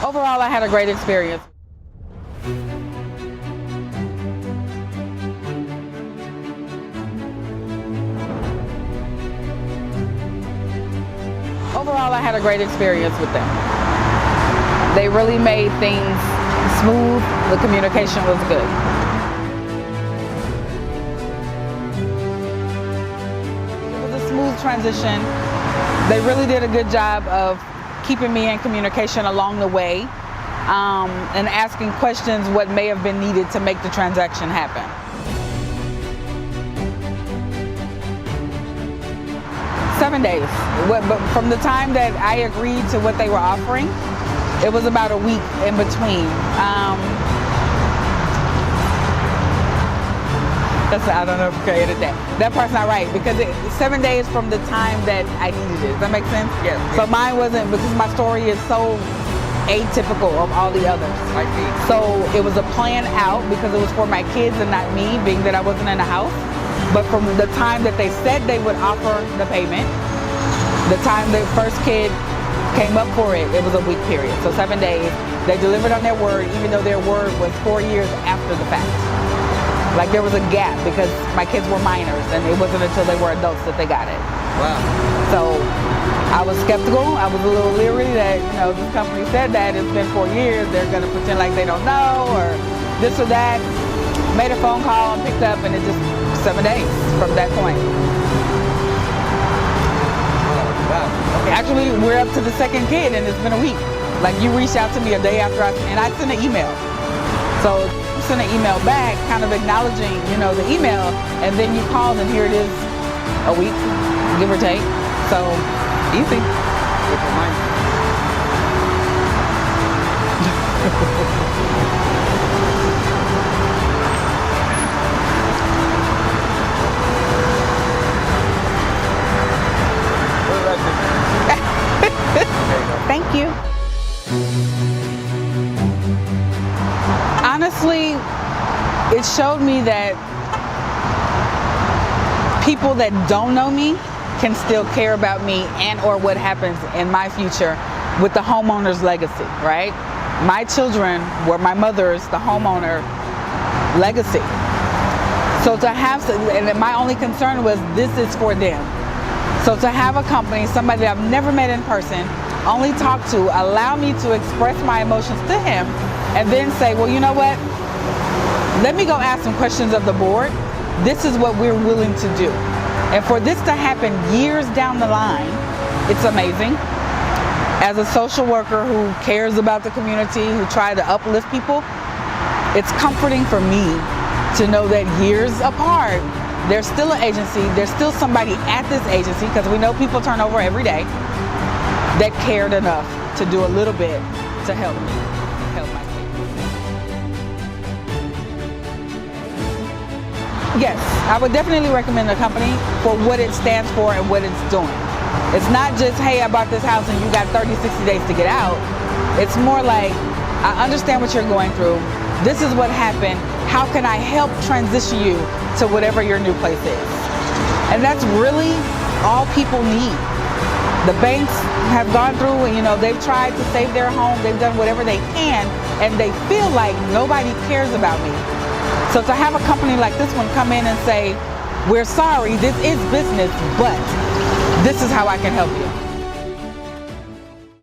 Overall, I had a great experience. Overall, I had a great experience with them. They really made things smooth. The communication was good. It was a smooth transition. They really did a good job of keeping me in communication along the way and asking questions what may have been needed to make the transaction happen. Seven days. But from the time that I agreed to what they were offering, it was about a week in between. I don't know if I created that. That part's not right because 7 days from the time that I needed it. Does that make sense? Yes. So mine wasn't, because my story is so atypical of all the others. I see. So it was a plan out because it was for my kids and not me, being that I wasn't in the house. But from the time that they said they would offer the payment, the time the first kid came up for it, it was a week period. So 7 days. They delivered on their word, even though their word was 4 years after the fact. Like there was a gap because my kids were minors and it wasn't until they were adults that they got it. Wow. So I was skeptical. I was a little leery that, this company said that it's been 4 years. They're going to pretend like they don't know or this or that. Made a phone call and picked up, and it just 7 days from that point. Wow. Okay. Actually, we're up to the second kid and it's been a week. Like you reached out to me a day after and I sent an email. So you sent an email back kind of acknowledging, the email, and then you called and here it is a week, give or take. So easy. Good for mine. Thank you. Honestly, it showed me that people that don't know me can still care about me and or what happens in my future with the homeowner's legacy, right? My children were my mother's, the homeowner legacy. So to have, and my only concern was this is for them. So to have a company, somebody that I've never met in person, only talk to, allow me to express my emotions to him, and then say, well, you know what? Let me go ask some questions of the board. This is what we're willing to do. And for this to happen years down the line, it's amazing. As a social worker who cares about the community, who try to uplift people, it's comforting for me to know that years apart, there's still an agency, there's still somebody at this agency, because we know people turn over every day, that cared enough to do a little bit to help me, help my kids. Yes, I would definitely recommend the company for what it stands for and what it's doing. It's not just, hey, I bought this house and you got 30, 60 days to get out. It's more like, I understand what you're going through. This is what happened. How can I help transition you to whatever your new place is? And that's really all people need. The banks have gone through, they've tried to save their home. They've done whatever they can, and they feel like nobody cares about me. So to have a company like this one come in and say, we're sorry, this is business, but this is how I can help you.